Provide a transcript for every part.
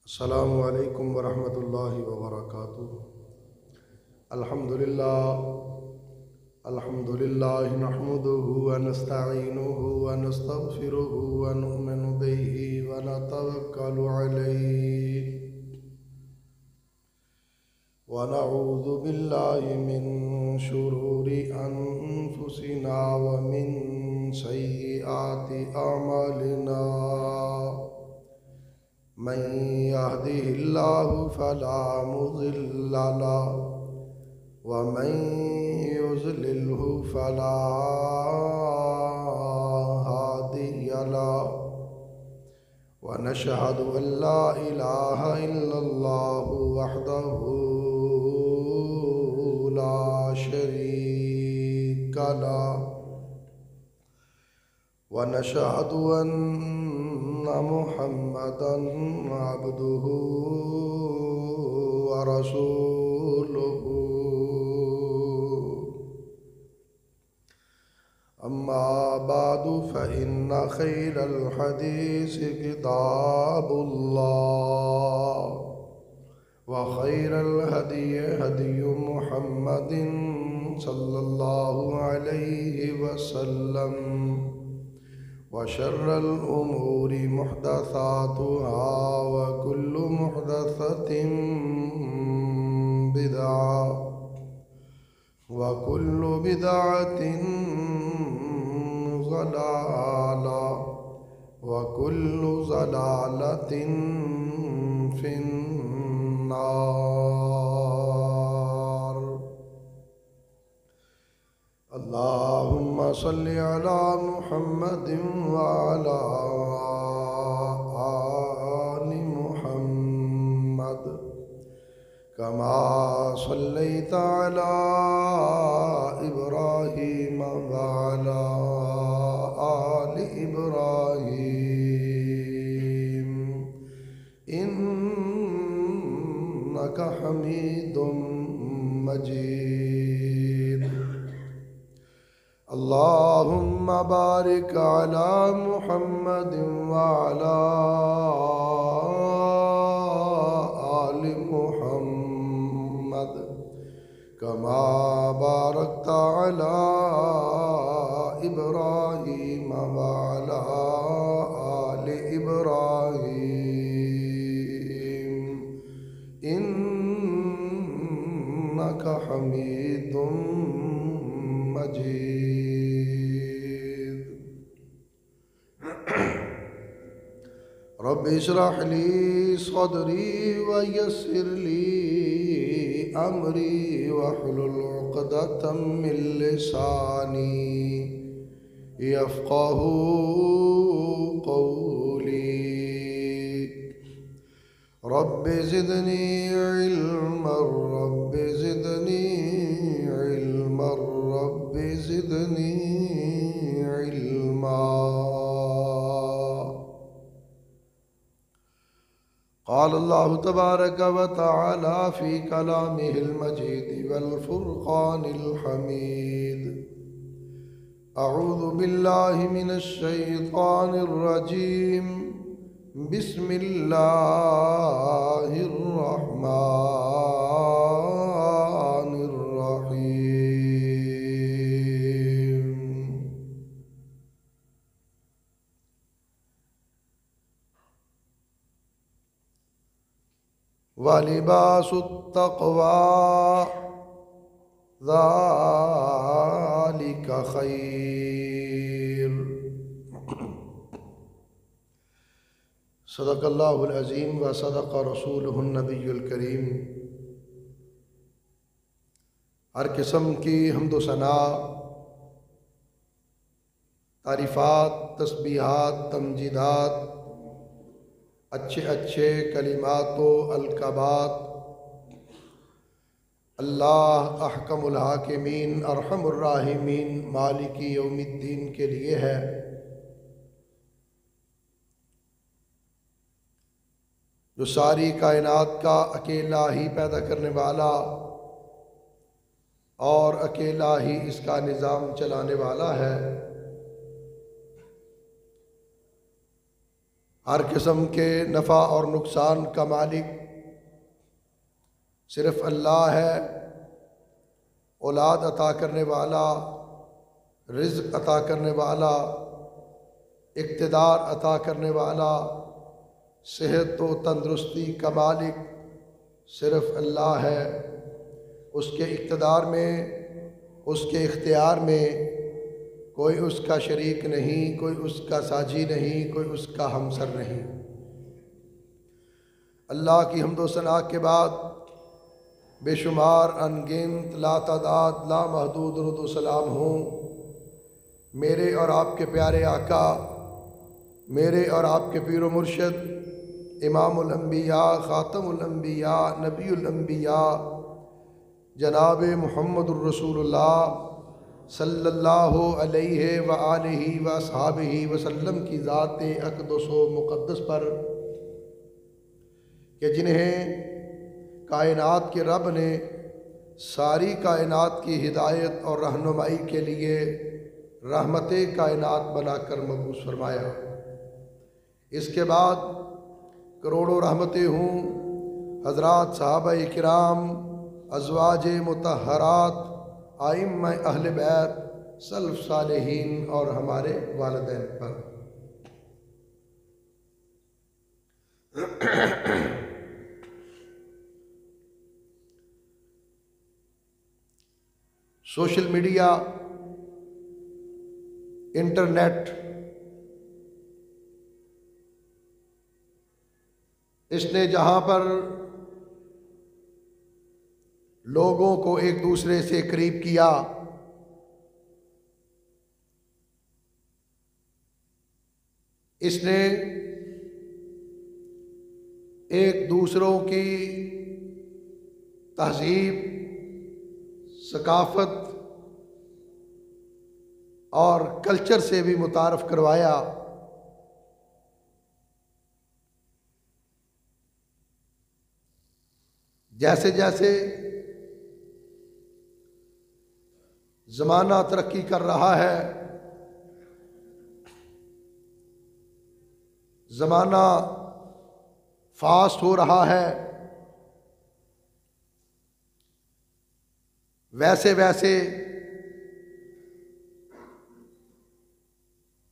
अस्सलामु अलैकुम वरहमतुल्लाहि वबरकातुहू। अल्हम्दुलिल्लाह नहमदुहु व नस्तईनुहु व नस्तगफिरुहु व नु'मिनु बिही व नतवक्कलु अलैहि व नऊज़ु बिल्लाहि मिन शुरूरि अनफुसिना व मिन सय्यिआति अमालिना। मन यहदिहिल्लाहु फला मुज़िल्ल लहु व मन युज़लिल्हु फला हादिय लहु व नशहदु अन ला इलाहा इल्लल्लाहु वहदहु ला शरीक लहु व नशहदु अन्ना मुहम्मदन अब्दुहु व रसूलुहु। अम्मा बादु फ़इन्ना खैरल हदीस किताबुल्लाह व खैरल हदीय हदीयु मुहम्मदिन सल्लल्लाहु अलैहि वसल्लम व शर्रल उमूरि मुहदसातुहा व कुल्लु मुहदसतिन बिदअह व कुल्लु बिदअतिन ज़लालह व कुल्लु ज़लालतिन फिन्नार। अल्लाहुम्मा सल्लि अला मुहम्मदिन व अला आलि मुहम्मद कमा सल्लैता अला इब्राहीम व अला आलि इब्राहीम इन्नका हमीदुम मजीद। अल्लाहुम्मा बारिक अला मुहम्मदिन व अला आलि मुहम्मद कमा बारकता अला इब्राहीम व अला आलि इब्राहीम इन्नका हमीदुम मजीद। रब्बि इश्रह ली सदरी व यस्सिर ली अमरी वहलुल उक़दतम मिन लिसानी यफ़क़हू क़ौली। Rabbi ज़िदनी इल्मन rabbi ज़िदनी इल्मन rabbi ज़िदनी इल्मा। क़ाल अल्लाहु तबारक व तआला फ़ी कलामिहिल मजीद वल फ़ुरक़ानिल हमीद। अऊज़ु बिल्लाहि मिनश शैतानिर रजीम। बिस्मिल्लाहिर रहमानिर रहीम। व लिबासुत तक़वा ज़ालिका खैर। सदक़ल्लाहुल अज़ीम व सदक़ रसूलुहुन नबियुल करीम। हर किस्म की हम्द सना, तारीफ़ात, तस्बीहात, तमजीदात, अच्छे अच्छे कलिमातो अलकबात अल्लाह अहकमुल हाकिमीन अरहमुर राहिमीन मालिकी यौमिद्दीन के लिए है। जो सारी कायनात का अकेला ही पैदा करने वाला और अकेला ही इसका निज़ाम चलाने वाला है। हर किस्म के नफ़ा और नुकसान का मालिक सिर्फ़ अल्लाह है। औलाद अता करने वाला, रिज़्क़ अता करने वाला, इक़्तिदार अता करने वाला, सेहत व तंदुरुस्ती का मालिक सिर्फ़ अल्लाह है। उसके इक़्तिदार में, उसके इख्तियार में कोई उसका शरीक नहीं, कोई उसका साजी नहीं, कोई उसका हमसर नहीं। अल्लाह की हम्दो सना के बाद बेशुमार अनगिनत लातादाद लामहदूद दुरूद व सलाम हों मेरे और आपके प्यारे आका, मेरे और आपके पीर व मुर्शद इमामुल अंबिया, ख़ातमुल अंबिया, नबीउल अंबिया जनाब मुहम्मदुर रसूलुल्लाह सल्लल्लाहु अलैहि व आलिहि व अस्हाबिहि वसल्लम की ज़ात अक़दस व मुक़द्दस पर कि जिन्हें कायनात के रब ने सारी कायनात की हिदायत और रहनुमाई के लिए रहमत कायनात बनाकर मबूस फरमाया। इसके बाद करोड़ों रहमतें हों हज़रात साहबा किराम, अज़वाज मुतहरात, आइम्मा अहले बैत, सल्फ़ सालेहीन और हमारे वालिदैन पर। सोशल मीडिया, इंटरनेट, इसने जहाँ पर लोगों को एक दूसरे से करीब किया, इसने एक दूसरों की तहज़ीब, सकाफ़त और कल्चर से भी मुतारफ़ करवाया। जैसे जैसे ज़माना तरक्की कर रहा है, ज़माना फास्ट हो रहा है, वैसे वैसे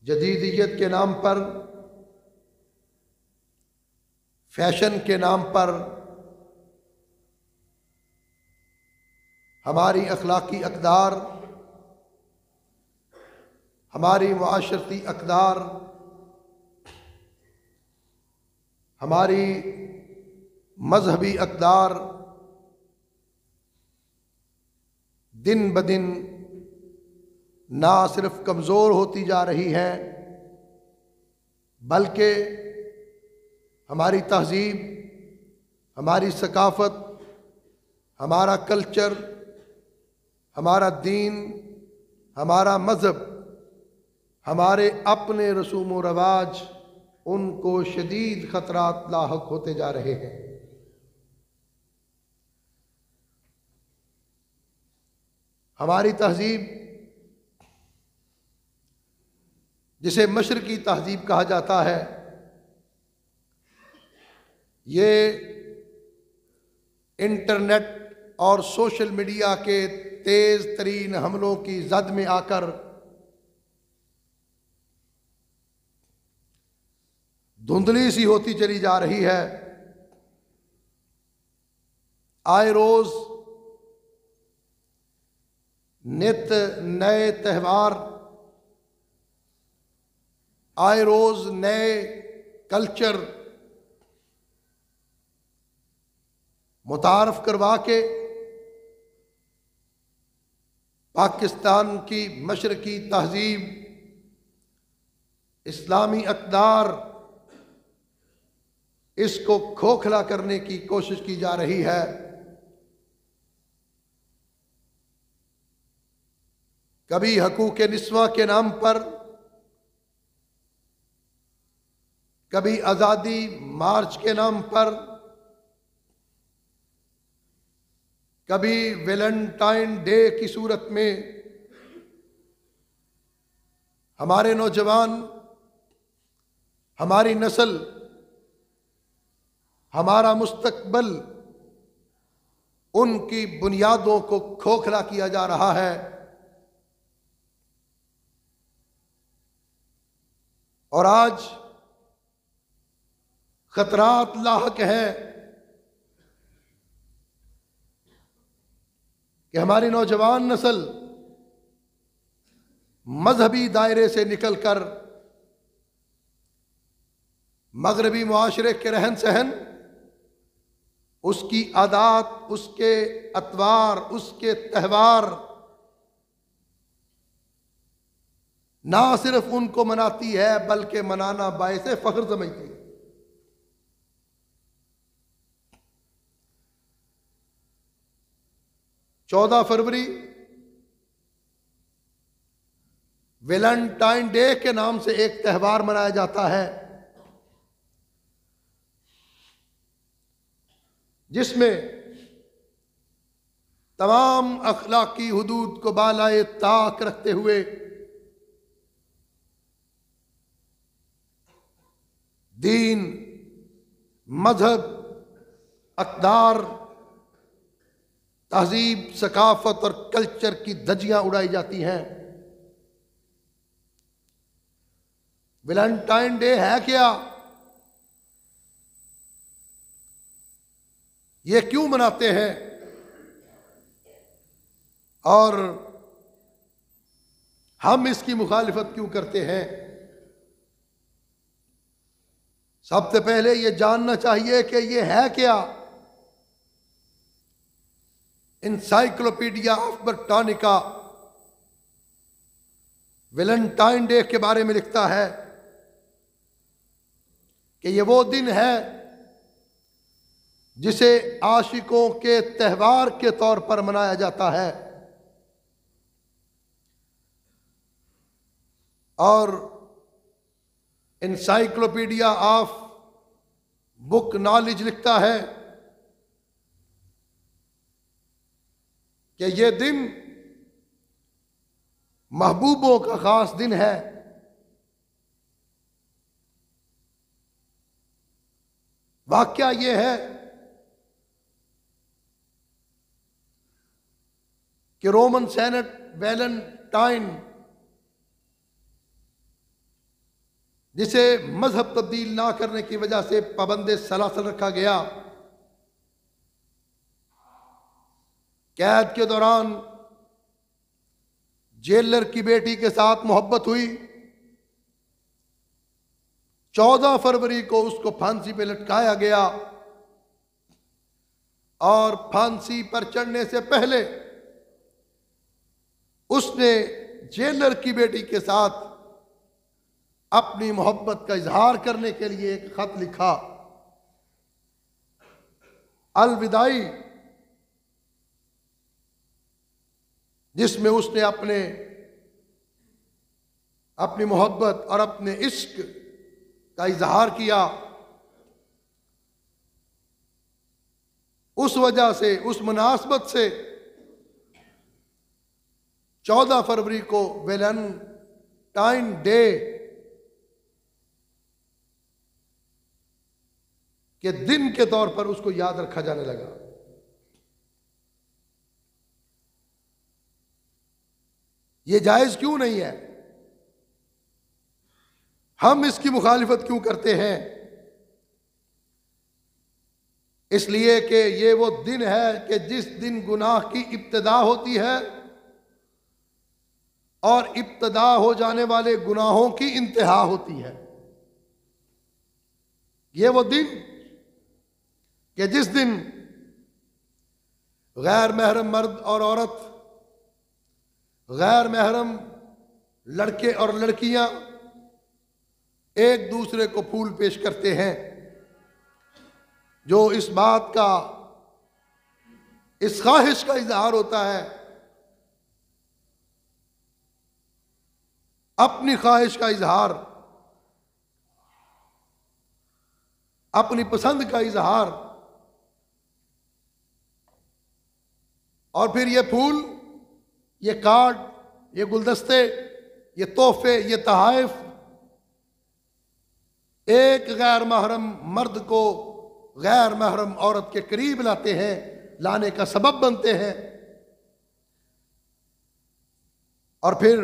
जदीदियत के नाम पर, फैशन के नाम पर हमारी अखलाकी अक़दार, हमारी मुआशरती अक़दार, हमारी मजहबी अक़दार दिन ब दिन ना सिर्फ कमज़ोर होती जा रही है, बल्कि हमारी तहज़ीब, हमारी सकाफ़त, हमारा कल्चर, हमारा दीन, हमारा मज़हब, हमारे अपने रसूम व रवाज, उनको शदीद ख़तरात लाहक होते जा रहे हैं। हमारी तहज़ीब, जिसे मशरक़ी तहज़ीब कहा जाता है, ये इंटरनेट और सोशल मीडिया के तेज़ तरीन हमलों की जद में आकर धुंधली सी होती चली जा रही है। आए रोज़ नित नए त्यौहार, आए रोज़ नए कल्चर मुतारफ़ करवा के पाकिस्तान की मशरक़ी तहज़ीब, इस्लामी अक़दार, इसको खोखला करने की कोशिश की जा रही है। कभी हकूक़ निस्वा के नाम पर, कभी आज़ादी मार्च के नाम पर, कभी वैलेंटाइन डे की सूरत में हमारे नौजवान, हमारी नस्ल, हमारा मुस्तकबल, उनकी बुनियादों को खोखला किया जा रहा है। और आज खतरात लाहक है कि हमारी नौजवान नस्ल मजहबी दायरे से निकलकर मगरबी मुआशरे के रहन सहन, उसकी आदात, उसके अतवार, उसके त्यौहार ना सिर्फ उनको मनाती है बल्कि मनाना बायसे फख्र समझती है। 14 फरवरी वैलेंटाइन डे के नाम से एक त्यौहार मनाया जाता है, जिसमें तमाम अखलाकी हुदूद को बालाए ताक रखते हुए दीन, मजहब, अक़दार, तहजीब, सकाफत और कल्चर की धज्जियां उड़ाई जाती हैं। वैलेंटाइन डे है क्या? ये क्यों मनाते हैं और हम इसकी मुखालिफत क्यों करते हैं? सबसे पहले ये जानना चाहिए कि ये है क्या। Encyclopedia of Britannica Valentine day के बारे में लिखता है कि ये वो दिन है जिसे आशिकों के त्यौहार के तौर पर मनाया जाता है। और एनसाइक्लोपीडिया ऑफ बुक नॉलेज लिखता है कि यह दिन महबूबों का खास दिन है। वाकया यह है कि रोमन सेनेट वैलेंटाइन, जिसे मजहब तब्दील ना करने की वजह से पाबंद सलासल रखा गया, कैद के दौरान जेलर की बेटी के साथ मोहब्बत हुई। 14 फरवरी को उसको फांसी पे लटकाया गया और फांसी पर चढ़ने से पहले उसने जेलर की बेटी के साथ अपनी मोहब्बत का इजहार करने के लिए एक खत लिखा, अलविदाई, जिसमें उसने अपनी मोहब्बत और अपने इश्क का इजहार किया। उस वजह से, उस मुनासबत से 14 फरवरी को वैलेंटाइन डे के दिन के तौर पर उसको याद रखा जाने लगा। यह जायज क्यों नहीं है? हम इसकी मुखालिफत क्यों करते हैं? इसलिए कि ये वो दिन है कि जिस दिन गुनाह की इब्तिदा होती है और इब्तिदा हो जाने वाले गुनाहों की इंतहा होती है। ये वो दिन कि जिस दिन गैर महरम मर्द और औरत, गैर महरम लड़के और लड़कियां एक दूसरे को फूल पेश करते हैं, जो इस बात का, इस ख्वाहिश का इजहार होता है, अपनी ख्वाहिश का इजहार, अपनी पसंद का इजहार। और फिर ये फूल, ये कार्ड, ये गुलदस्ते, ये तोहफे, ये तहाइफ एक गैर महरम मर्द को गैर महरम औरत के करीब लाते हैं, लाने का सबब बनते हैं, और फिर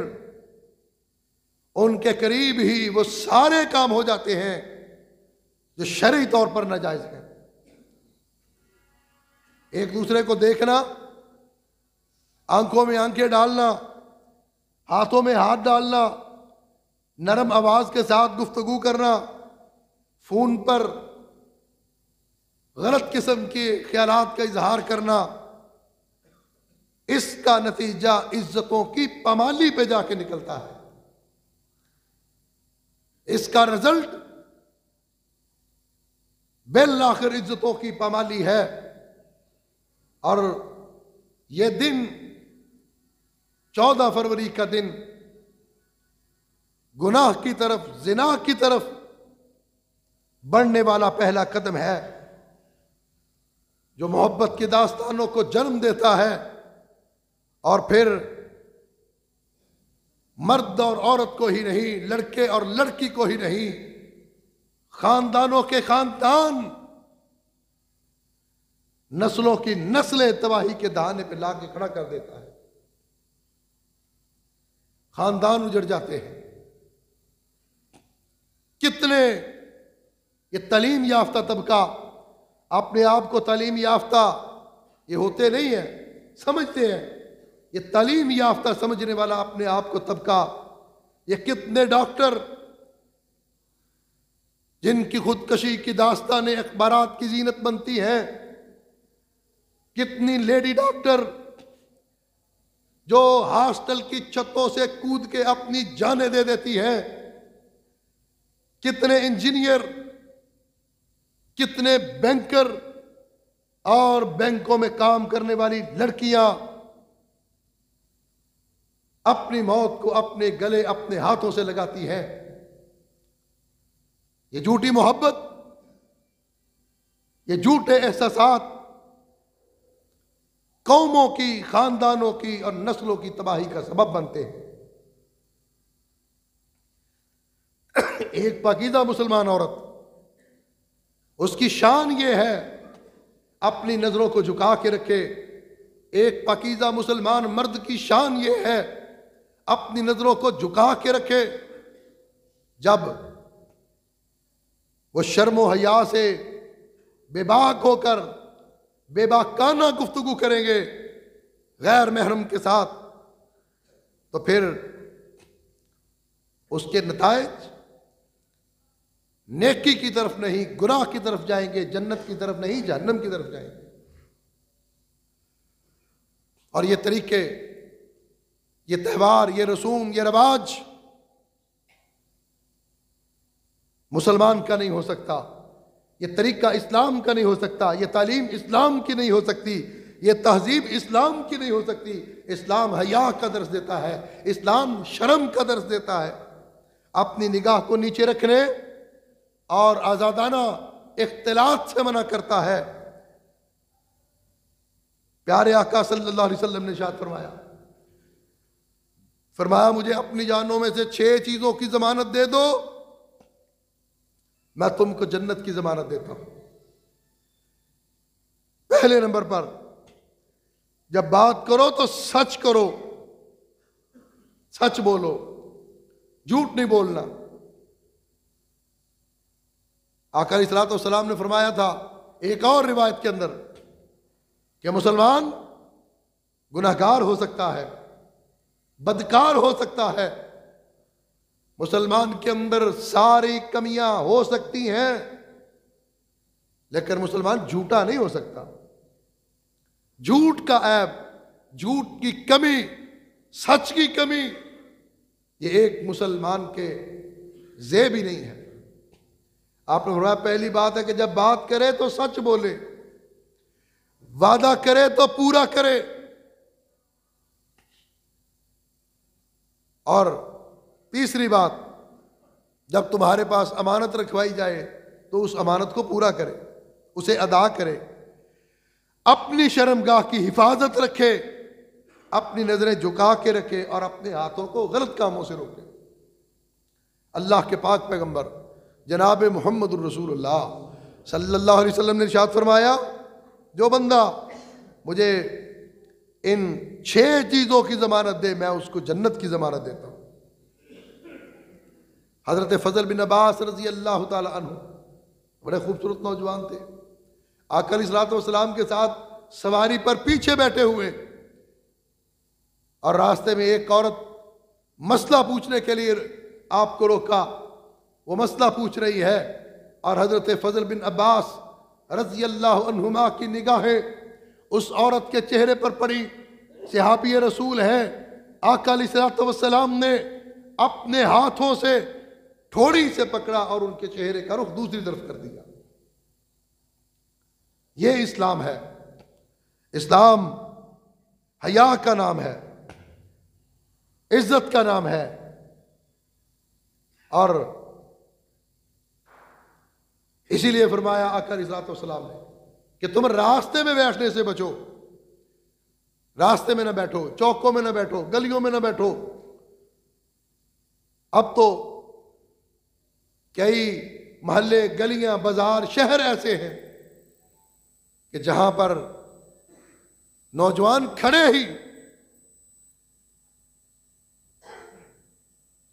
उनके करीब ही वो सारे काम हो जाते हैं जो शरई तौर पर नाजायज हैं। एक दूसरे को देखना, आंखों में आंखें डालना, हाथों में हाथ डालना, नरम आवाज के साथ गुफ्तगू करना, फोन पर गलत किस्म के ख्यालात का इजहार करना, इसका नतीजा इज्जतों की पामाली पे जाके निकलता है। इसका रिजल्ट बिल आखिर इज्जतों की पामाली है। और यह दिन 14 फरवरी का दिन गुनाह की तरफ, जिना की तरफ बढ़ने वाला पहला कदम है, जो मोहब्बत की दास्तानों को जन्म देता है और फिर मर्द और औरत को ही नहीं, लड़के और लड़की को ही नहीं, खानदानों के खानदान, नस्लों की नस्लें तबाही के दहाने पे लाके खड़ा कर देता है। खानदान उजड़ जाते हैं। कितने ये तालीम याफ्ता तबका अपने आप को तालीम याफ्ता ये होते नहीं है, समझते हैं। ये तालीम याफ्ता समझने वाला अपने आप को तबका, ये कितने डॉक्टर जिनकी खुदकशी की दास्तानें अखबारात की जीनत बनती हैं, कितनी लेडी डॉक्टर जो हॉस्टल की छतों से कूद के अपनी जानें दे देती हैं, कितने इंजीनियर, कितने बैंकर और बैंकों में काम करने वाली लड़कियां अपनी मौत को अपने गले, अपने हाथों से लगाती हैं। ये झूठी मोहब्बत, ये झूठे एहसासात कौमों की, खानदानों की और नस्लों की तबाही का सबब बनते हैं। एक पाकीज़ा मुसलमान औरत, उसकी शान ये है अपनी नजरों को झुका के रखे। एक पाकीज़ा मुसलमान मर्द की शान ये है अपनी नजरों को झुका के रखे। जब वो शर्म व हया से बेबाक होकर बेबाकाना गुफ्तगू करेंगे गैर महरम के साथ, तो फिर उसके नताइज नेकी की तरफ नहीं, गुनाह की तरफ जाएंगे, जन्नत की तरफ नहीं, जहन्नम की तरफ जाएंगे। और ये तरीके, ये त्यौहार, ये रसूम, ये रवाज मुसलमान का नहीं हो सकता। ये तरीका इस्लाम का नहीं हो सकता। ये तालीम इस्लाम की नहीं हो सकती। ये तहजीब इस्लाम की नहीं हो सकती। इस्लाम हया का दर्स देता है, इस्लाम शर्म का दर्स देता है। अपनी निगाह को नीचे रखने और आजादाना इख्तिलात से मना करता है। प्यारे आका सल्लल्लाहु अलैहि वसल्लम ने इरशाद फरमाया, मुझे अपनी जानों में से 6 चीजों की जमानत दे दो, मैं तुमको जन्नत की जमानत देता हूं। पहले नंबर पर, जब बात करो तो सच करो, सच बोलो, झूठ नहीं बोलना। आका अलैहिस्सलातु वस्सलाम ने फरमाया था एक और रिवायत के अंदर कि मुसलमान गुनाहगार हो सकता है, बदकार हो सकता है, मुसलमान के अंदर सारी कमियां हो सकती हैं, लेकिन मुसलमान झूठा नहीं हो सकता। झूठ का ऐब, झूठ की कमी, सच की कमी, ये एक मुसलमान के ज़ेब ही नहीं है। आपने फरमाया पहली बात है कि जब बात करे तो सच बोले, वादा करे तो पूरा करे, और तीसरी बात, जब तुम्हारे पास अमानत रखवाई जाए तो उस अमानत को पूरा करे, उसे अदा करे, अपनी शर्मगाह की हिफाजत रखे, अपनी नजरें झुका के रखे और अपने हाथों को गलत कामों से रोके। अल्लाह के पाक पैगंबर जनाब मुहम्मदुर रसूलुल्लाह सल्लल्लाहु अलैहि वसल्लम ने इरशाद फरमाया, जो बंदा मुझे इन 6 चीज़ों की ज़मानत दे मैं उसको जन्नत की ज़मानत देता हूँ। हज़रत फ़ज़ल बिन अब्बास रज़ी अल्लाह ताला अन्हु बड़े खूबसूरत नौजवान थे। आका अलैहिस्सलातु वस्सलाम के साथ सवारी पर पीछे बैठे हुए और रास्ते में एक औरत मसला पूछने के लिए आपको रोका। वो मसला पूछ रही है और हज़रत फ़ज़ल बिन अब्बास रज़ी अल्लाह अन्हुमा की निगाहें उस औरत के चेहरे पर पड़ी। सहाबी रसूल है, आका अलैहिस्सलातु वस्सलाम ने अपने हाथों से ठोड़ी से पकड़ा और उनके चेहरे का रुख दूसरी तरफ कर दिया। ये इस्लाम है। इस्लाम हया का नाम है, इज्जत का नाम है। और इसीलिए फरमाया आका अलैहिस्सलातु वस्सलाम ने कि तुम रास्ते में बैठने से बचो। रास्ते में ना बैठो, चौकों में ना बैठो, गलियों में ना बैठो। अब तो कई मोहल्ले, गलियां, बाजार, शहर ऐसे हैं कि जहां पर नौजवान खड़े ही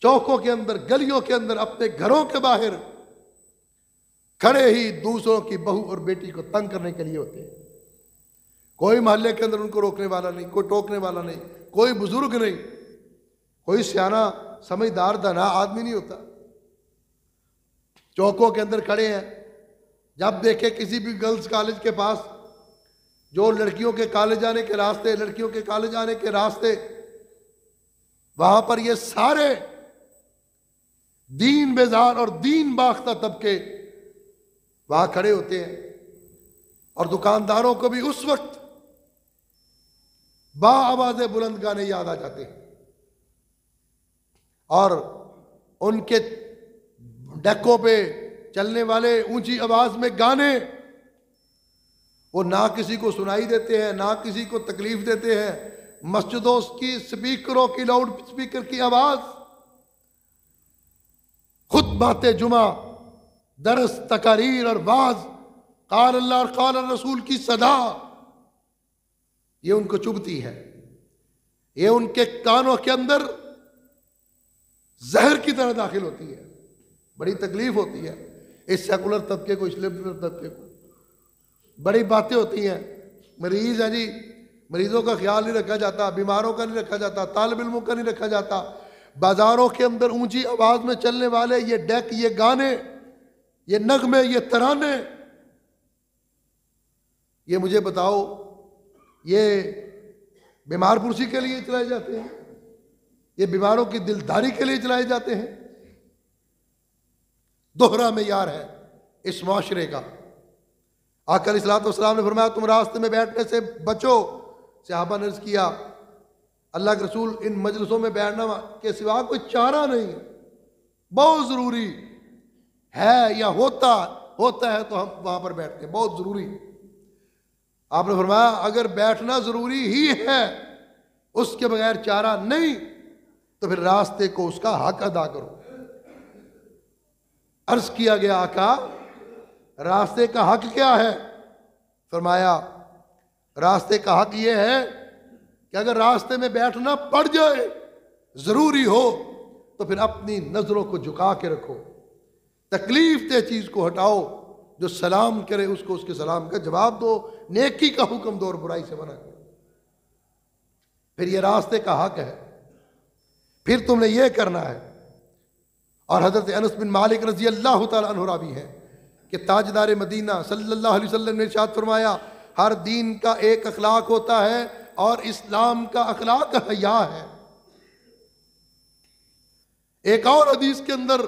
चौकों के अंदर, गलियों के अंदर, अपने घरों के बाहर खड़े ही दूसरों की बहू और बेटी को तंग करने के लिए होते हैं। कोई मोहल्ले के अंदर उनको रोकने वाला नहीं, कोई टोकने वाला नहीं, कोई बुजुर्ग नहीं, कोई सियाना समझदार दाना आदमी नहीं होता। चौकों के अंदर खड़े हैं। जब देखे किसी भी गर्ल्स कॉलेज के पास, जो लड़कियों के कॉलेज आने के रास्ते, लड़कियों के कॉलेज आने के रास्ते, वहां पर ये सारे दीन बेजार और दीन बाख्ता तबके वहां खड़े होते हैं। और दुकानदारों को भी उस वक्त बा आवाज़े बुलंद गाने याद आ जाते हैं और उनके डेकों पे चलने वाले ऊंची आवाज में गाने वो ना किसी को सुनाई देते हैं, ना किसी को तकलीफ देते हैं। मस्जिदों की स्पीकरों की, लाउड स्पीकर की आवाज, खुतबाते जुमा, दरस, तकारीर और वाज, क़ाल अल्लाह और क़ाल रसूल की सदा, ये उनको चुभती है। ये उनके कानों के अंदर जहर की तरह दाखिल होती है। बड़ी तकलीफ होती है इस सेकुलर तबके को, इस लिबरल तबके को। बड़ी बातें होती हैं। मरीज है जी, मरीजों का ख्याल नहीं रखा जाता, बीमारों का नहीं रखा जाता, तालिब इल्मों का नहीं रखा जाता। बाजारों के अंदर ऊंची आवाज में चलने वाले ये डेक, ये गाने, ये नगमे, ये तराने, ये मुझे बताओ, ये बीमार पुरसी के लिए चलाए जाते हैं? ये बीमारों की दिलदारी के लिए चलाए जाते हैं? दोहरा मेयार है इस माशरे का। आका अलैहिस्सलातु वस्सलाम ने फरमाया, तुम रास्ते में बैठने से बचो। सहाबा ने अर्ज़ किया, अल्लाह के रसूल, इन मजलिसों में बैठना के सिवा कोई चारा नहीं है, बहुत ज़रूरी है, या होता है तो हम वहां पर बैठते हैं, बहुत ज़रूरी। आपने फरमाया, अगर बैठना ज़रूरी ही है, उसके बगैर चारा नहीं, तो फिर रास्ते को उसका हक अदा करो। अर्ज किया गया, आका रास्ते का हक क्या है? फरमाया, रास्ते का हक यह है कि अगर रास्ते में बैठना पड़ जाए, जरूरी हो, तो फिर अपनी नजरों को झुका के रखो, तकलीफ दे चीज को हटाओ, जो सलाम करे उसको उसके सलाम का जवाब दो, नेकी का हुक्म दो और बुराई से मना करो। फिर ये रास्ते का हक है, फिर तुमने ये करना है। और हजरत अनस बिन मालिक रजी अल्लाह तआला अन्हु रावी है कि ताजदार मदीना सल्लल्लाहु अलैहि वसल्लम ने इरशाद फरमाया, हर दीन का एक अखलाक होता है और इस्लाम का अखलाक हया है। एक और हदीस के अंदर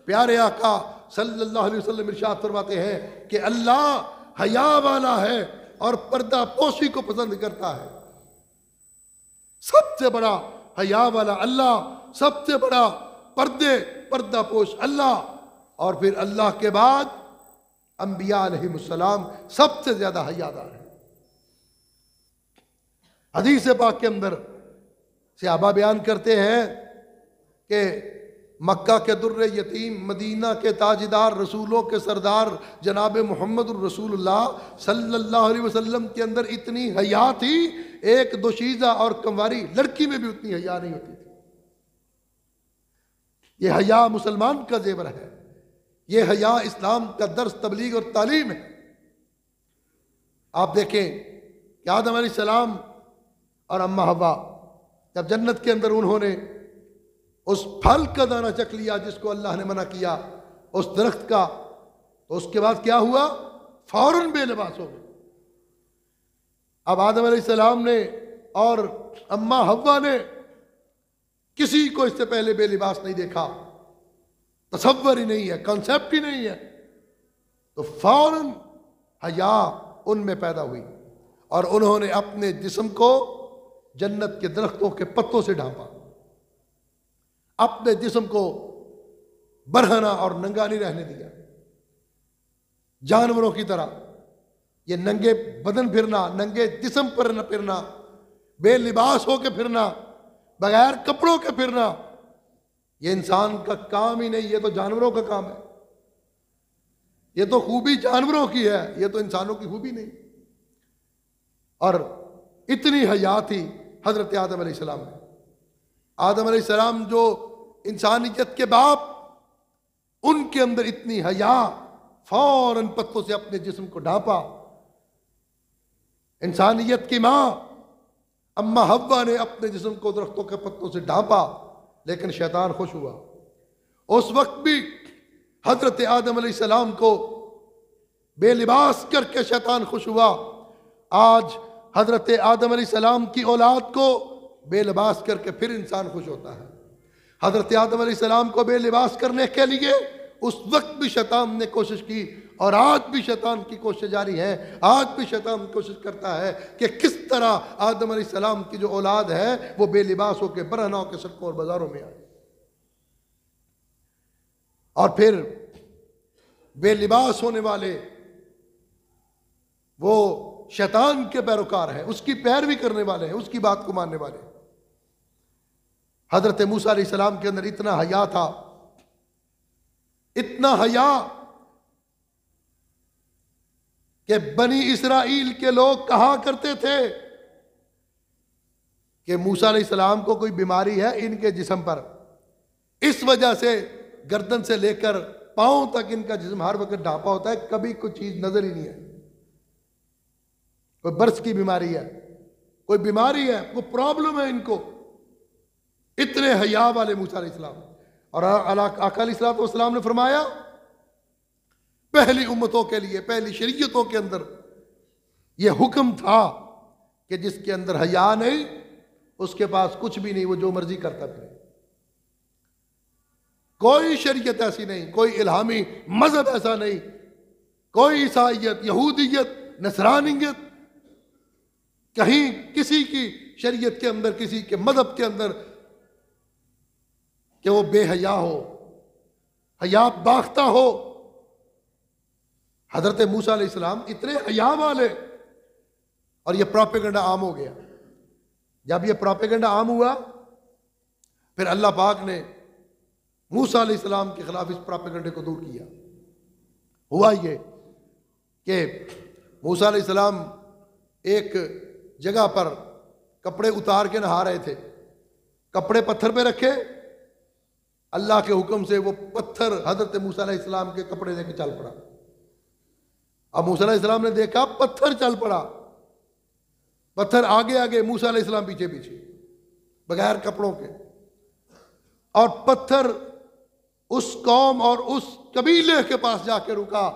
प्यारे आका सल्लल्लाहु अलैहि वसल्लम इरशाद फरमाते हैं कि अल्लाह हया वाला है और पर्दा पोशी को पसंद करता है। सबसे बड़ा हया वाला अल्लाह, सबसे बड़ा पर्दा पोश अल्लाह, और फिर अल्लाह के बाद अंबिया अलैहिमुस्सलाम सबसे ज्यादा हयादार है। हदीस पाक के अंदर सहाबा बयान करते हैं कि मक्का के दुर्रे यतीम, मदीना के ताजदार, रसूलों के सरदार जनाब मोहम्मद रसूलुल्लाह सल्लल्लाहु अलैहि वसल्लम के अंदर इतनी हया थी, एक दोशीज़ा और कंवारी लड़की में भी उतनी हया नहीं होती थी। ये हया मुसलमान का जेवर है, ये हया इस्लाम का दर्स, तबलीग और तालीम है। आप देखें कि आदम अलैहिस्सलाम और अम्मा हव्वा जब जन्नत के अंदर उन्होंने उस फल का दाना चख लिया जिसको अल्लाह ने मना किया, उस दरख्त का, तो उसके बाद क्या हुआ? फौरन बेलिबास हो गए। अब आदम अलैहिस्सलाम ने और अम्मा हव्वा ने किसी को इससे पहले बेलिबास नहीं देखा, तसव्वुर ही नहीं है, कॉन्सेप्ट ही नहीं है। तो फौरन हया उनमें पैदा हुई और उन्होंने अपने जिस्म को जन्नत के दरख्तों के पत्तों से ढांपा, अपने जिस्म को बरहना और नंगा नहीं रहने दिया। जानवरों की तरह ये नंगे बदन फिरना, नंगे जिस्म पर न फिरना, बेलिबास होकर फिरना, बगैर कपड़ों के फिरना, ये इंसान का काम ही नहीं, ये तो जानवरों का काम है। ये तो खूबी जानवरों की है, ये तो इंसानों की खूबी नहीं। और इतनी हया थी हजरत आदम अलैहिस्सलाम में। आदम अलैहिस्सलाम जो इंसानियत के बाप, उनके अंदर इतनी हया, फौरन पत्तों से अपने जिस्म को ढांपा। इंसानियत की मां अम्मा हव्वा ने अपने जिस्म को दरख्तों के पत्तों से ढांपा, लेकिन शैतान खुश हुआ। उस वक्त भी हजरत आदम अलैहिस्सलाम को बेलिबास करके शैतान खुश हुआ। आज हजरत आदम अलैहिस्सलाम की औलाद को बेलिबास करके फिर इंसान खुश होता है। हजरत आदम अलैहिस्सलाम को बेलिबास करने के लिए उस वक्त भी शैतान ने कोशिश की और आज भी शैतान की कोशिश जारी है। आज भी शैतान कोशिश करता है कि किस तरह आदम अलैहिस्सलाम की जो औलाद है वो बेलिबास होकर बरहना होकर सड़कों और बाजारों में आए। और फिर बेलिबास होने वाले वो शैतान के पैरोकार हैं, उसकी पैरवी करने वाले हैं, उसकी बात को मानने वाले। हजरत मूसा अलैहिस्सलाम के अंदर इतना हया था, इतना हया कि बनी इसराइल के लोग कहा करते थे कि मूसा अलैहिस्सलाम को कोई बीमारी है इनके जिस्म पर, इस वजह से गर्दन से लेकर पांव तक इनका जिस्म हर वक्त ढांपा होता है, कभी कोई चीज नजर ही नहीं है। कोई बर्स की बीमारी है, कोई बीमारी है, कोई प्रॉब्लम है इनको। इतने हया वाले मूसा अलैहिस्सलाम। और आका अलैहिस्सलाम ने फरमाया पहली उम्मतों के लिए, पहली शरीयतों के अंदर यह हुक्म था कि जिसके अंदर हया नहीं उसके पास कुछ भी नहीं, वो जो मर्जी करता फिरे। कोई शरीयत ऐसी नहीं, कोई इल्हामी मजहब ऐसा नहीं, कोई ईसाइयत, यहूदियत, नसरानियत, कहीं किसी की शरीयत के अंदर, किसी के मजहब के अंदर कि वो बेहया हो, हया बाख्ता हो। हजरत मूसा अलैहिस्सलाम इतने हया वाले, और ये प्रोपेगेंडा आम हो गया। जब ये प्रोपेगेंडा आम हुआ फिर अल्लाह पाक ने मूसा अलैहिस्सलाम के खिलाफ इस प्रोपेगेंडे को दूर किया। हुआ ये कि मूसा अलैहिस्सलाम एक जगह पर कपड़े उतार के नहा रहे थे, कपड़े पत्थर पे रखे, अल्लाह के हुक्म से वो पत्थर हजरत मूसा अलैहिस्सलाम के कपड़े लेके चल पड़ा। अब मूसा अलैहिस्सलाम ने देखा पत्थर चल पड़ा, पत्थर आगे आगे, मूसा अलैहिस्सलाम पीछे पीछे, बगैर कपड़ों के। और पत्थर उस कौम और उस कबीले के पास जाके रुका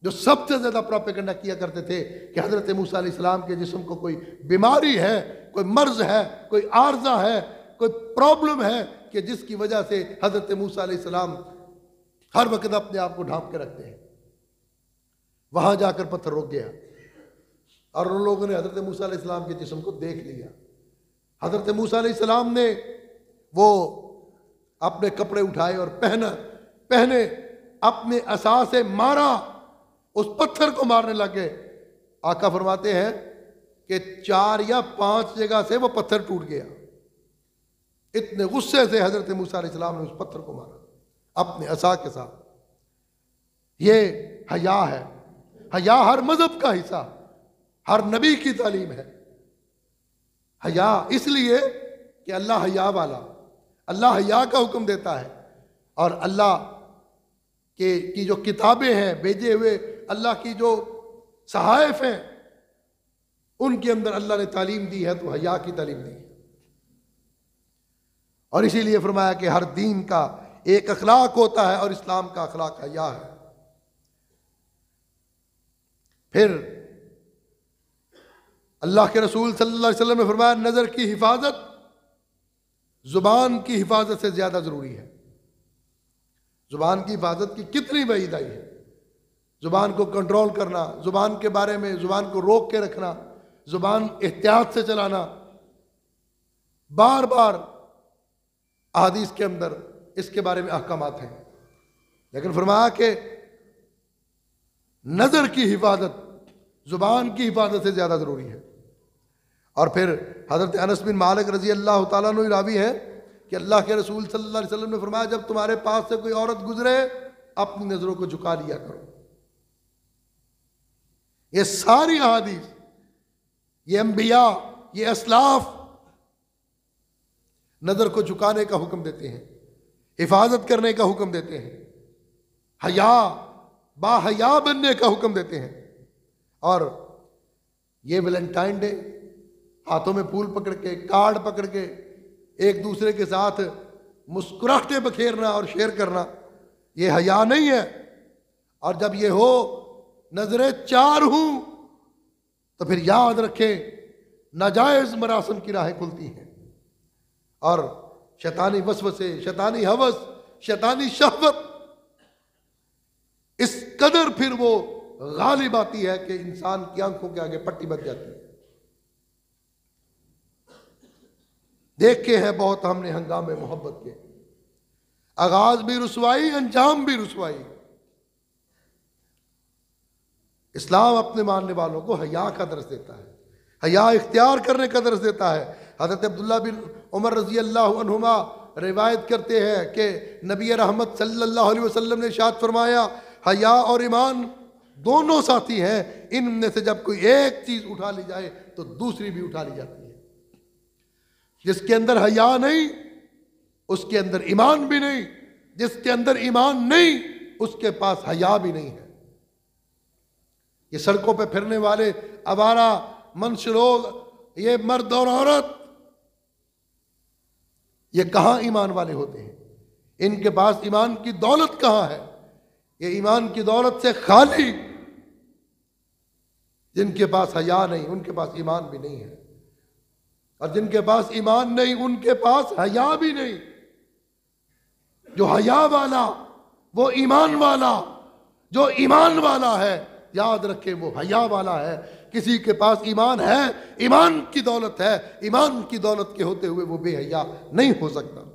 जो सबसे ज्यादा प्रोपेगेंडा किया करते थे कि हजरत मूसा अलैहिस्सलाम के जिस्म को कोई बीमारी है, कोई मर्ज है, कोई आर्जा है, कोई प्रॉब्लम है कि जिसकी वजह से हजरत मूसा अलैहिस्सलाम हर वक्त अपने आप को ढांप के रखते हैं। वहां जाकर पत्थर रुक गया और उन लोगों ने हजरत मूसा अलैहिस्सलाम के जिस्म को देख लिया। हजरत मूसा अलैहिस्सलाम ने वो अपने कपड़े उठाए और पहने, अपने असा से मारा, उस पत्थर को मारने लगे। आका फरमाते हैं कि 4 या 5 जगह से वो पत्थर टूट गया। इतने गुस्से से हजरत मूसा अलैहिस्सलाम ने उस पत्थर को मारा अपने असा के साथ। ये हया है। हया हर मजहब का हिस्सा, हर नबी की तालीम है। हया इसलिए कि अल्लाह हया वाला, अल्लाह हया का हुक्म देता है। और अल्लाह की जो किताबें हैं भेजे हुए, अल्लाह की जो सहाइफ हैं, उनके अंदर अल्लाह ने तालीम दी है, तो हया की तालीम दी है। और इसीलिए फरमाया कि हर दीन का एक अखलाक होता है और इस्लाम का अखलाक हया है। फिर अल्लाह के रसूल सल्लल्लाहु अलैहि वसल्लम ने फरमाया, नजर की हिफाजत जुबान की हिफाजत से ज्यादा जरूरी है। जुबान की हिफाजत की कितनी वईद आई है। जुबान को कंट्रोल करना, जुबान के बारे में, जुबान को रोक के रखना, जुबान एहतियात से चलाना। बार बार अहादीस के अंदर इसके बारे में अहकामात हैं, लेकिन फरमाया कि नजर की हिफाजत जुबान की हिफाजत से ज्यादा जरूरी है। और फिर हजरत अनस बिन मालिक रजी अल्लाह तआला अन्हु रावी है कि अल्लाह के रसूल सल्लल्लाहु अलैहि वसल्लम ने फरमाया, जब तुम्हारे पास से कोई औरत गुजरे अपनी नजरों को झुका लिया करो। ये सारी अहादीस, ये अंबिया, ये असलाफ नजर को झुकाने का हुक्म देते हैं, हिफाजत करने का हुक्म देते हैं, हया बाहया बनने का हुक्म देते हैं। और ये वैलेंटाइन डे, हाथों में फूल पकड़ के, कार्ड पकड़ के एक दूसरे के साथ मुस्कुराहटें बखेरना और शेयर करना, ये हया नहीं है। और जब ये हो, नजरें चार हूं, तो फिर याद रखें नाजायज मरासम की राहें खुलती हैं और शैतानी वसवसे, शैतानी हवस, शैतानी शहवत इस कदर फिर वो गालिब आती है कि इंसान की आंखों के आगे पट्टी बच जाती है। देखे हैं बहुत हमने हंगामे मोहब्बत के, आगाज भी रुसवाई, अंजाम भी रुसवाई। इस्लाम अपने मानने वालों को हया का दर्स देता है, हया इख्तियार करने का दर्स देता है। हज़रत अब्दुल्ला बिन उमर रजी अल्लाह अन्हुमा रिवायत करते हैं कि नबी रहमत सल्लल्लाहु अलैहि वसल्लम ने इरशाद फरमाया, हया और ईमान दोनों साथी हैं, इनमें से जब कोई एक चीज उठा ली जाए तो दूसरी भी उठा ली जाती है। जिसके अंदर हया नहीं उसके अंदर ईमान भी नहीं, जिसके अंदर ईमान नहीं उसके पास हया भी नहीं है। ये सड़कों पे फिरने वाले आवारा मंश लोग, ये मर्द और औरत, ये कहां ईमान वाले होते हैं? इनके पास ईमान की दौलत कहां है? ये ईमान की दौलत से खाली। जिनके पास हया नहीं उनके पास ईमान भी नहीं है, और जिनके पास ईमान नहीं उनके पास हया भी नहीं। जो हया वाला वो ईमान वाला, जो ईमान वाला है याद रखे वो हया वाला है। किसी के पास ईमान है, ईमान की दौलत है, ईमान की दौलत के होते हुए वो बेहया नहीं हो सकता।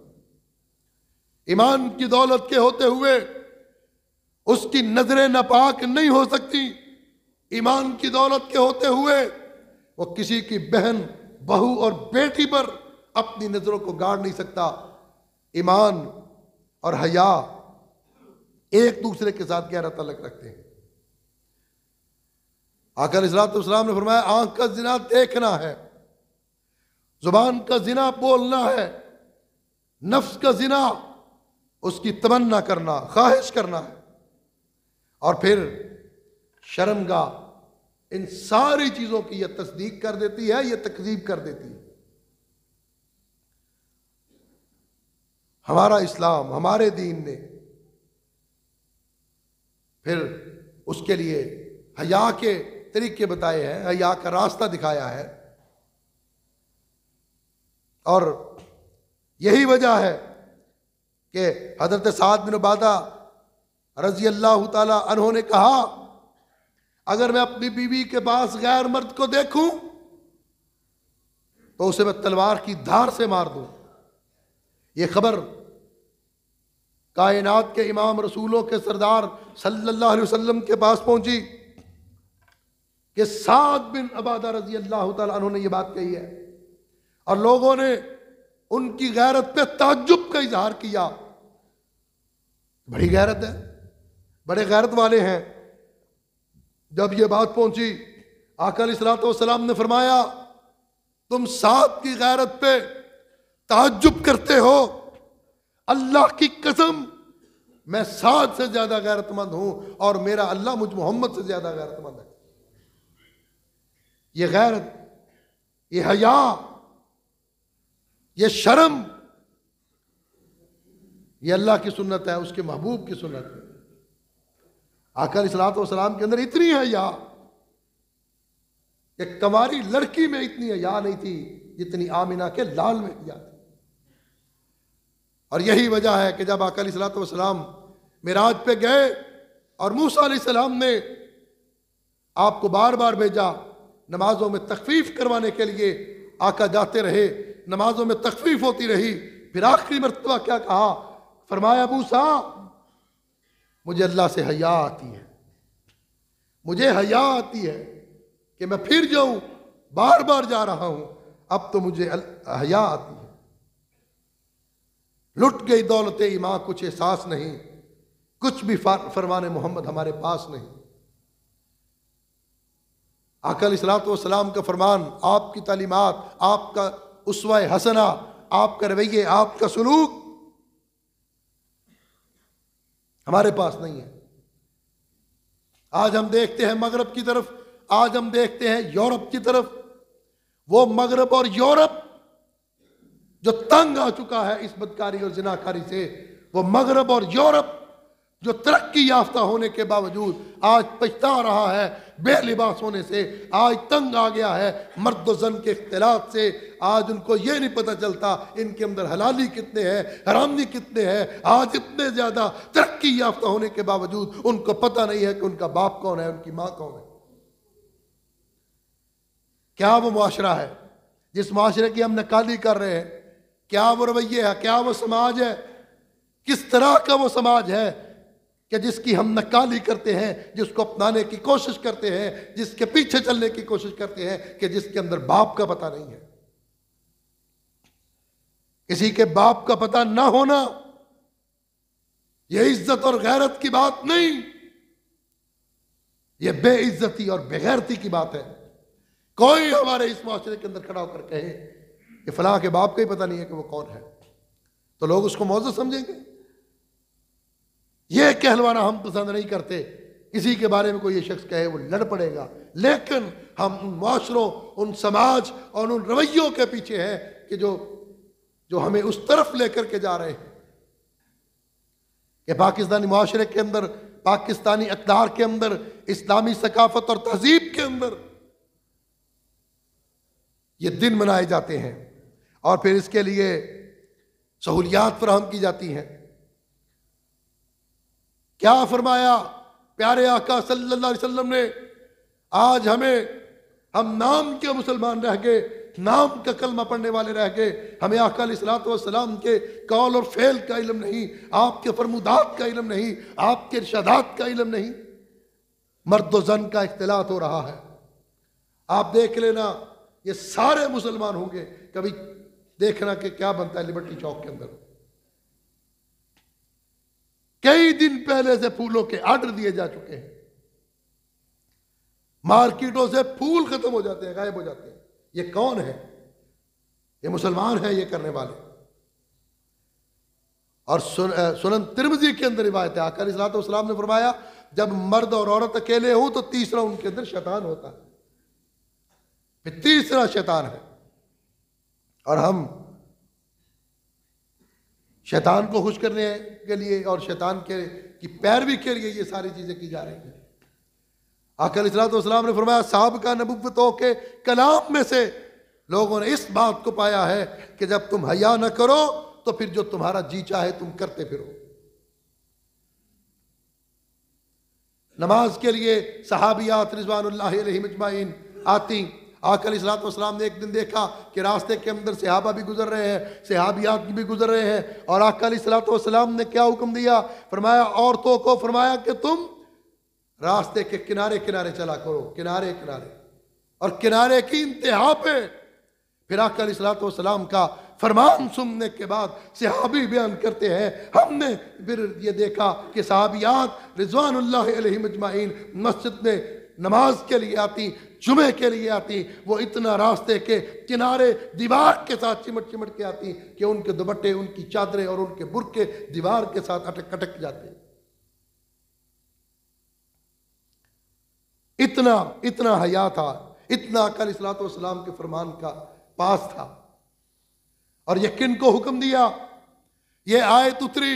ईमान की दौलत के होते हुए उसकी नजरें नापाक नहीं हो सकती। ईमान की दौलत के होते हुए वो किसी की बहन, बहू और बेटी पर अपनी नजरों को गाड़ नहीं सकता। ईमान और हया एक दूसरे के साथ गहरा ताल्लुक रखते हैं। आका अलैहिस्सलाम ने फरमाया, आंख का जिना देखना है, जुबान का जिना बोलना है, नफ्स का जिना उसकी तमन्ना करना, ख्वाहिश करना है, और फिर शर्मगाह इन सारी चीजों की यह तस्दीक कर देती है, यह तकजीब कर देती है। हमारा इस्लाम, हमारे दीन ने फिर उसके लिए हया के तरीके बताए हैं, हया का रास्ता दिखाया है। और यही वजह है कि हजरत साद बिन उबादा रजी अल्लाह ताला अन्हु ने कहा, अगर मैं अपनी बीवी के पास गैर मर्द को देखूं तो उसे मैं तलवार की धार से मार दूं। यह खबर कायनात के इमाम रसूलों के सरदार सल्लल्लाहु अलैहि वसल्लम के पास पहुंची कि साद बिन उबादा रजी अल्लाह ताला अन्हु ने यह बात कही है, और लोगों ने उनकी गैरत पे ताज्जुब का इजहार किया। बड़ी गैरत है, बड़े गैरत वाले हैं। जब ये बात पहुंची, आका अलैहिस्सलातु वस्सलाम ने फरमाया, तुम साद की गैरत पे ताज्जुब करते हो, अल्लाह की कसम मैं साद से ज्यादा गैरतमंद हूं और मेरा अल्लाह मुझ मोहम्मद से ज्यादा गैरतमंद है। ये गैरत, ये हया, ये शर्म, ये अल्लाह की सुन्नत है, उसके महबूब की सुन्नत है। आका अलैहिस्सलातु वस्सलाम के अंदर इतनी हया, एक कवारी लड़की में इतनी हया नहीं थी जितनी आमिना के लाल में हया थी। और यही वजह है कि जब आका अलैहिस्सलातु वस्सलाम मिराज पे गए और मूसा अलैहिस्सलाम ने आपको बार बार भेजा, नमाजों में तखफीफ करवाने के लिए आका जाते रहे, नमाजों में तखफीफ होती रही। फिर आखिरी मर्तबा क्या कहा, फरमाया मूसा मुझे अल्लाह से हया आती है, मुझे हया आती है कि मैं फिर जाऊं, बार बार जा रहा हूं, अब तो मुझे हया आती है। लुट गई दौलते ईमान, कुछ एहसास नहीं, कुछ भी फरमाने मोहम्मद हमारे पास नहीं। आका अलैहिस्सलातु वस्सलाम का फरमान, आपकी तालीमात, आपका उस्वा हसना, आपका रवैये, आपका सलूक हमारे पास नहीं है। आज हम देखते हैं मगरब की तरफ, आज हम देखते हैं यूरोप की तरफ। वो मगरब और यूरोप जो तंग आ चुका है इस बदकारी और जिनाकारी से, वो मगरब और यूरोप जो तरक्की याफ्ता होने के बावजूद आज पछता रहा है बेलिबास होने से, आज तंग आ गया है मर्द व जन के इख्तिलाफ से। आज उनको ये नहीं पता चलता इनके अंदर हलाली कितने हैं, हरामी कितने हैं। आज इतने ज्यादा तरक्की याफ्ता होने के बावजूद उनको पता नहीं है कि उनका बाप कौन है, उनकी मां कौन है। क्या वो मुआशरा है जिस मुआशरे की हम नकाली कर रहे हैं? क्या वो रवैये है, क्या वो समाज है, किस तरह का वो समाज है कि जिसकी हम नकाली करते हैं, जिसको अपनाने की कोशिश करते हैं, जिसके पीछे चलने की कोशिश करते हैं, कि जिसके अंदर बाप का पता नहीं है। किसी के बाप का पता ना होना यह इज्जत और गैरत की बात नहीं, यह बेइज्जती और बेगैरती की बात है। कोई हमारे इस माशरे के अंदर खड़ा होकर कहे कि फलां के बाप का ही पता नहीं है कि वो कौन है, तो लोग उसको मौजूद समझेंगे। यह कहलवाना हम पसंद नहीं करते। किसी के बारे में कोई ये शख्स कहे वो लड़ पड़ेगा, लेकिन हम उन माशरों, उन समाज और उन रवैयों के पीछे हैं कि जो हमें उस तरफ लेकर के जा रहे हैं कि पाकिस्तानी माशरे के अंदर, पाकिस्तानी अक़दार के अंदर, इस्लामी सकाफत और तहजीब के अंदर ये दिन मनाए जाते हैं और फिर इसके लिए सहूलियात फराहम की जाती हैं। क्या फरमाया प्यारे आका सल्लल्लाहु अलैहि वसल्लम ने, आज हम नाम के मुसलमान रह गए, नाम का कलमा पढ़ने वाले रह गए, हमें आका अलैहिस्सलातु वस्सलाम के कौल और फेल का इल्म नहीं, आपके फरमुदात का इल्म नहीं, आपके इरशादात का इल्म नहीं। मर्द व जन का इख्तिलात हो रहा है। आप देख लेना, ये सारे मुसलमान होंगे, कभी देखना कि क्या बनता है लिबर्टी चौक के अंदर। कई दिन पहले से फूलों के आर्डर दिए जा चुके हैं, मार्केटों से फूल खत्म हो जाते हैं, गायब हो जाते हैं। ये कौन है? ये मुसलमान है ये करने वाले। और सुनन तिरमिज़ी के अंदर रिवायत है, आका अलैहिस्सलातु वस्सलाम ने फरमाया, जब मर्द और औरत अकेले हो तो तीसरा उनके अंदर शैतान होता है, फिर तीसरा शैतान है। और हम शैतान को खुश करने के लिए और शैतान की पैरवी के लिए ये सारी चीजें की जा रही हैं। आका अलैहिस्सलातु वस्सलाम ने फरमाया, साहब का नबुव्वतों के कलाम में से लोगों ने इस बात को पाया है कि जब तुम हया न करो तो फिर जो तुम्हारा जी चाहे तुम करते फिरो। नमाज के लिए सहाबियात रिज़वानुल्लाहि अलैहिम अजमाइन आती। आका अलैहिस्सलातु वस्सलाम ने एक दिन देखा कि रास्ते के अंदर सहाबा भी गुजर रहे हैं, सहाबियात भी गुजर रहे हैं, और आका अलैहिस्सलातु वस्सलाम ने क्या हुक्म दिया? फरमाया औरतों को फरमाया कि तुम रास्ते के किनारे किनारे चला करो, किनारे किनारे, और किनारे की इंतहा पे। फिर आका अलैहिस्सलातु वस्सलाम का फरमान सुनने के बाद सहाबी बयान करते हैं, हमने फिर ये देखा कि सहाबियात रिज़वानुल्लाह अलैहिम अजमाइन मस्जिद में नमाज के लिए आती, जुमे के लिए आती, वो इतना रास्ते के किनारे दीवार के साथ चिमट चिमट के आती कि उनके दुपट्टे, उनकी चादरें और उनके बुर्के दीवार के साथ अटक अटक जाते। इतना इतना हया था, इतना अकल इस्लातो वस्सलाम के फरमान का पास था। और ये किन को हुक्म दिया? ये आयत उतरी,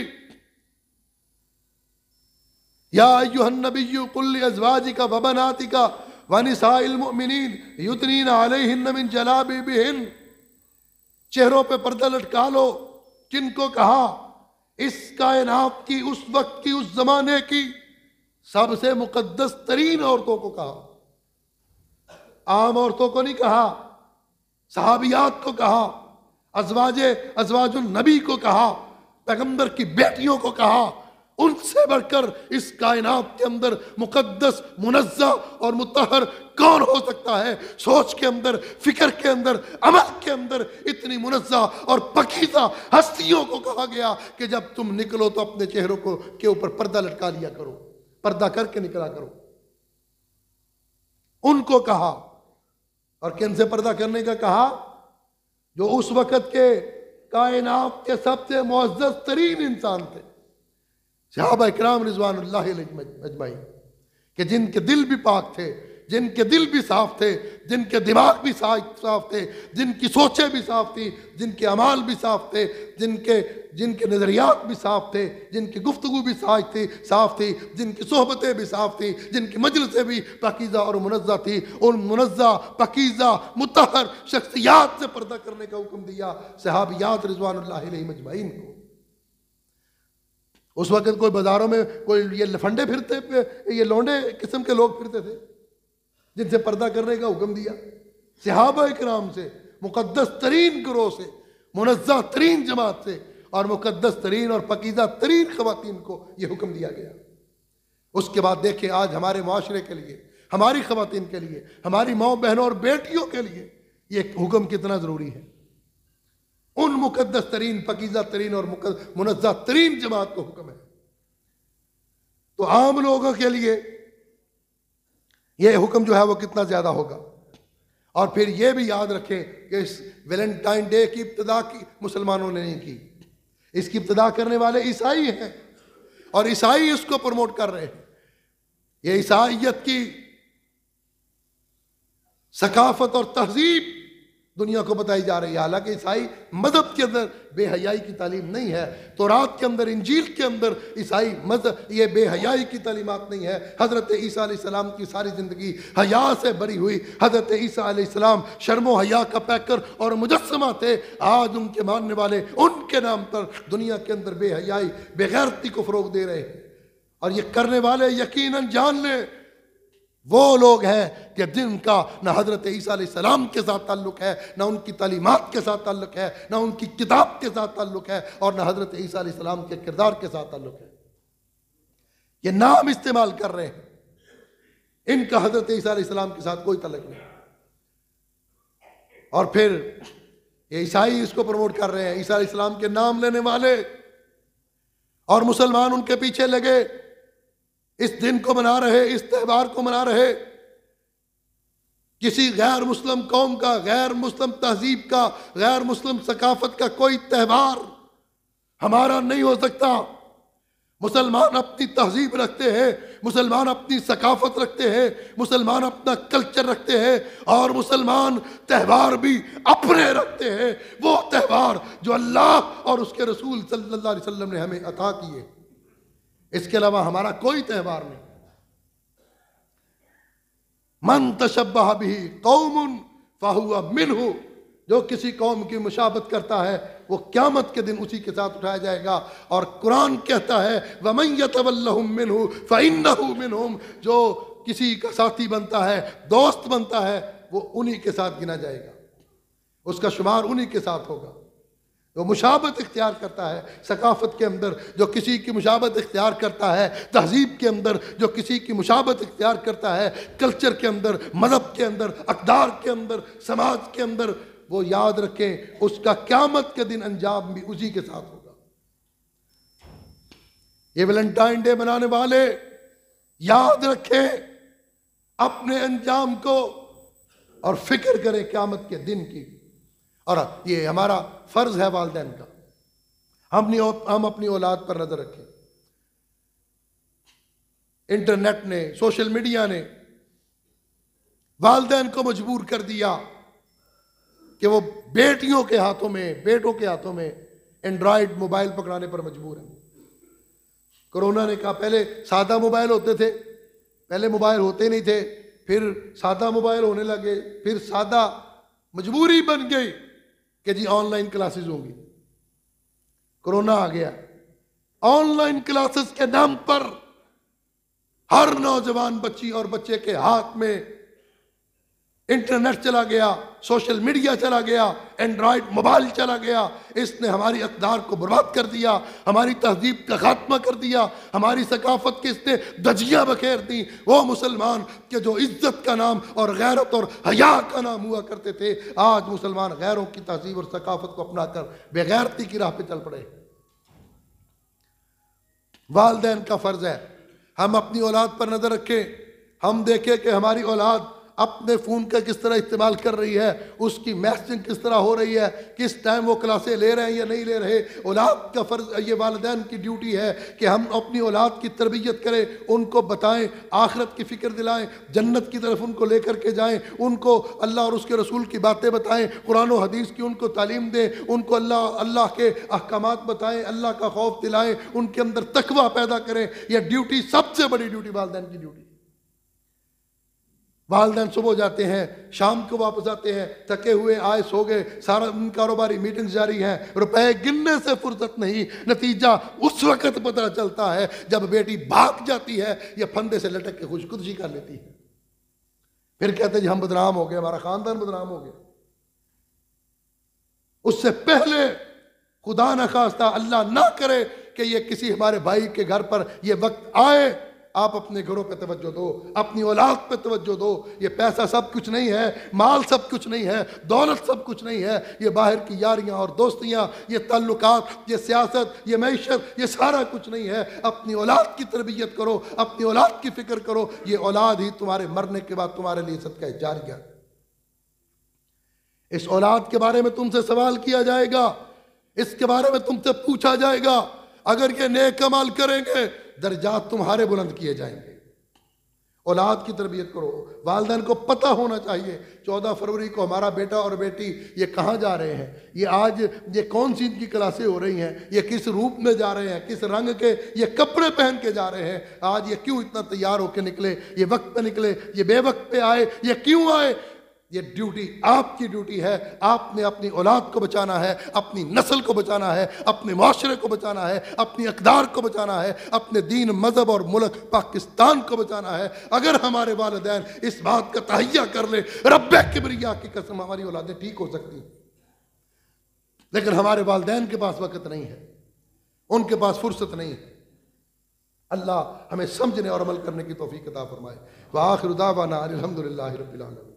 या अय्युहन नबिय्यु कुल लिअज़वाजिका व बनातिका व निसाइल मुमिनीन युदनीना अलैहिन्न मिन जलाबिबिहिन। चेहरों पे पर्दा लटका लो। किनको कहा? इस कायनात की, उस वक्त की, उस जमाने की सबसे मुकद्दस तरीन औरतों को कहा। आम औरतों को नहीं कहा, सहाबियात को कहा, अज़वाजुन नबी को कहा, पैगंबर की बेटियों को कहा। उनसे बढ़कर इस कायनात के अंदर मुकद्दस, मुनज़्ज़ा और मुतहहर कौन हो सकता है? सोच के अंदर, फिक्र के अंदर, अमल के अंदर इतनी मुनज़्ज़ा और पकीज़ा हस्तियों को कहा गया कि जब तुम निकलो तो अपने चेहरों को के ऊपर पर्दा लटका लिया करो, पर्दा करके निकला करो। उनको कहा। और किन से पर्दा करने का कहा? जो उस वक़्त के कायनात के सबसे मुअज़्ज़ज़ तरीन इंसान थे, सहाबा इकराम रिज़वानुल्लाह अलैहिम अजमाइन, कि जिनके दिल भी पाक थे, जिनके दिल भी साफ थे, जिनके दिमाग भी साफ थे, जिनकी सोचें भी साफ थी, जिनके अमाल भी साफ थे, जिनके नज़रियात भी साफ थे, जिनकी गुफ्तगू भी साफ थी, जिनकी सोहबतें भी साफ थी, जिनकी मजलिसें भी पाकीज़ा और मुनज़्ज़ा थी। उन मुनज़्ज़ा, पाकीज़ा, मुतहहर शख्सियात से पर्दा करने का हुक्म दिया सहाबियात रिज़वानुल्लाह अलैहिम अजमाइन को। उस वक्त कोई बाजारों में कोई ये लफंडे फिरते, ये लौंडे किस्म के लोग फिरते थे जिनसे पर्दा करने का हुक्म दिया। सहाबा इकराम से, मुकद्दस तरीन गिरोह से, मुनज़्ज़ा तरीन जमात से और मुकद्दस तरीन और पकीज़ा तरीन ख़वातीन को यह हुक्म दिया गया। उसके बाद देखिए आज हमारे माशरे के लिए, हमारी ख़वातीन के लिए, हमारी माँ बहनों और बेटियों के लिए ये हुक्म कितना ज़रूरी है। उन मुकद्दस तरीन, पकीज़ा तरीन और मुनज़्ज़ा तरीन जमात को हुक्म है। तो आम लोगों के लिए यह हुक्म जो है वो कितना ज़्यादा होगा। और फिर यह भी याद रखें कि इस वैलेंटाइन डे की इब्तिदा की मुसलमानों ने नहीं की, इसकी इब्तिदा करने वाले ईसाई हैं और ईसाई इसको प्रमोट कर रहे हैं। ये ईसाइयत की सकाफत और तहजीब दुनिया को बताई जा रही है। हालांकि ईसाई मजहब के अंदर बेहयाई की तालीम नहीं है, तौरात के अंदर, इंजील के अंदर ईसाई मजहब ये बेहयाई की तालीमात नहीं है। हज़रत ईसा अलैहिस्सलाम की सारी ज़िंदगी हया से भरी हुई। हज़रत ईसा अलैहिस्सलाम शर्म व हया का पैकर और मुजस्समा थे। आज उनके मानने वाले उनके नाम पर दुनिया के अंदर बेहयाई, बेगैरती को फ़रोग़ दे रहे हैं। और ये करने वाले यकीनन जान लें वो लोग हैं कि जिनका न हज़रत ईसा अलैहिस्सलाम के साथ ताल्लुक़ है, न उनकी तालीमात के साथ ताल्लुक़ है, न उनकी किताब के साथ ताल्लुक़ है और न हज़रत ईसा अलैहिस्सलाम के किरदार के साथ ताल्लुक़ है। ये नाम इस्तेमाल कर रहे हैं, इनका हज़रत ईसा अलैहिस्सलाम के साथ कोई ताल्लुक़ नहीं। और फिर ये ईसाई इसको प्रमोट कर रहे हैं, ईसा अलैहिस्सलाम के नाम लेने वाले, और मुसलमान उनके पीछे लगे, इस दिन को मना रहे, इस त्यौहार को मना रहे। किसी गैर मुस्लिम कौम का, गैर मुस्लिम तहजीब का, गैर मुस्लिम सकाफत का कोई त्यौहार हमारा नहीं हो सकता। मुसलमान अपनी तहजीब रखते हैं, मुसलमान अपनी सकाफत रखते हैं, मुसलमान अपना कल्चर रखते हैं और मुसलमान त्यौहार भी अपने रखते हैं। वो त्यौहार जो अल्लाह और उसके रसूल सल्लल्लाहु अलैहि वसल्लम ने हमें अता किए, इसके अलावा हमारा कोई त्यौहार नहीं। मन तशब्बह बिही कौमुन फहुवा मिन्हु, जो किसी कौम की मुशाबत करता है वो क़यामत के दिन उसी के साथ उठाया जाएगा। और कुरान कहता है वमन यतवल्लहुम मिन्हु फइन्नहु मिन्हुम, जो किसी का साथी बनता है, दोस्त बनता है, वो उन्हीं के साथ गिना जाएगा, उसका शुमार उन्हीं के साथ होगा। जो मुशाबत इख्तियार करता है सकाफत के अंदर, जो किसी की मुशाबत इख्तियार करता है तहजीब के अंदर, जो किसी की मुशाबत इख्तियार करता है कल्चर के अंदर, मज़हब के अंदर, अक़दार के अंदर, समाज के अंदर, वो याद रखें उसका क़यामत के दिन अंजाम भी उसी के साथ होगा। ये वैलेंटाइन डे मनाने वाले याद रखें अपने अंजाम को और फिक्र करें क़यामत के दिन की। और ये हमारा फर्ज है वालिदैन का, हम अपनी औलाद पर नजर रखें। इंटरनेट ने, सोशल मीडिया ने वालिदैन को मजबूर कर दिया कि वो बेटियों के हाथों में, बेटों के हाथों में एंड्रॉयड मोबाइल पकड़ाने पर मजबूर हैं। कोरोना ने कहा, पहले सादा मोबाइल होते थे, पहले मोबाइल होते नहीं थे, फिर सादा मोबाइल होने लगे, फिर सादा मजबूरी बन गई कि जी ऑनलाइन क्लासेस होंगी। कोरोना आ गया, ऑनलाइन क्लासेस के नाम पर हर नौजवान बच्ची और बच्चे के हाथ में इंटरनेट चला गया, सोशल मीडिया चला गया, एंड्रॉयड मोबाइल चला गया। इसने हमारी अक़दार को बर्बाद कर दिया, हमारी तहजीब का खात्मा कर दिया, हमारी सकाफत की इसने धज्जियां बखेर दी। वो मुसलमान के जो इज्जत का नाम और गैरत और हया का नाम हुआ करते थे, आज मुसलमान गैरों की तहजीब और सकाफत को अपना कर बेगैरती की राह पे चल पड़े। वालिदैन का फर्ज है हम अपनी औलाद पर नजर रखें, हम देखें कि हमारी औलाद अपने फ़ोन का किस तरह इस्तेमाल कर रही है, उसकी मैसेजिंग किस तरह हो रही है, किस टाइम वो क्लासें ले रहे हैं या नहीं ले रहे। औलाद का फ़र्ज, ये वालिदैन की ड्यूटी है कि हम अपनी औलाद की तरबियत करें, उनको बताएं, आखिरत की फ़िक्र दिलाएं, जन्नत की तरफ उनको लेकर के जाएं, उनको अल्लाह और उसके रसूल की बातें बताएं, कुरान और हदीस की उनको तालीम दें, उनको अल्लाह के अहकामात बताएं, अल्लाह का खौफ दिलाएं, उनके अंदर तकवा पैदा करें। यह ड्यूटी सबसे बड़ी ड्यूटी वालिदैन की ड्यूटी। वालिदैन सुबह जाते हैं, शाम को वापस आते हैं, थके हुए आए, सो गए, सारा दिन कारोबारी मीटिंग्स जारी हैं, रुपए गिनने से फुर्सत नहीं। नतीजा उस वक्त पता चलता है जब बेटी भाग जाती है या फंदे से लटक के खुदकुशी कर लेती है। फिर कहते हैं जी हम बदनाम हो गए, हमारा खानदान बदनाम हो गया। उससे पहले खुदा न खास्ता, अल्लाह ना करे कि ये किसी हमारे भाई के घर पर ये वक्त आए। आप अपने घरों पे तवज्जो दो, अपनी औलाद पे तवज्जो दो। ये पैसा सब कुछ नहीं है, माल सब कुछ नहीं है, दौलत सब कुछ नहीं है। ये बाहर की यारियां और दोस्तियां, ये ताल्लुकात, ये सियासत, ये मैशत, ये सारा कुछ नहीं है। अपनी औलाद की तरबियत करो, अपनी औलाद की फिक्र करो। ये औलाद ही तुम्हारे मरने के बाद तुम्हारे लिए सदका जारिया। इस औलाद के बारे में तुमसे सवाल किया जाएगा, इसके बारे में तुमसे पूछा जाएगा। अगर ये नेक अमल करेंगे, दर्जात तुम्हारे बुलंद किए जाएंगे। औलाद की तरबियत करो। वालिदैन को पता होना चाहिए 14 फरवरी को हमारा बेटा और बेटी ये कहाँ जा रहे हैं, ये आज ये कौन सी इनकी क्लासें हो रही हैं, ये किस रूप में जा रहे हैं, किस रंग के ये कपड़े पहन के जा रहे हैं, आज ये क्यों इतना तैयार होकर निकले, ये वक्त पे निकले, ये बेवक्त पे आए, ये क्यों आए। ये ड्यूटी आपकी ड्यूटी है। आपने अपनी औलाद को बचाना है, अपनी नस्ल को बचाना है, अपने माशरे को बचाना है, अपनी अक़दार को बचाना है, अपने दीन, मज़हब और मुल्क पाकिस्तान को बचाना है। अगर हमारे वालिदैन इस बात का तहैया कर ले, रब्बे किब्रिया की कसम, हमारी औलादें ठीक हो सकती। लेकिन हमारे वालिदैन के पास वक़्त नहीं है, उनके पास फुर्सत नहीं है। अल्लाह हमें समझने और अमल करने की तौफीक अता फरमाए। व आखिर दावाना अल्हम्दुलिल्लाहि रब्बिल आलमीन।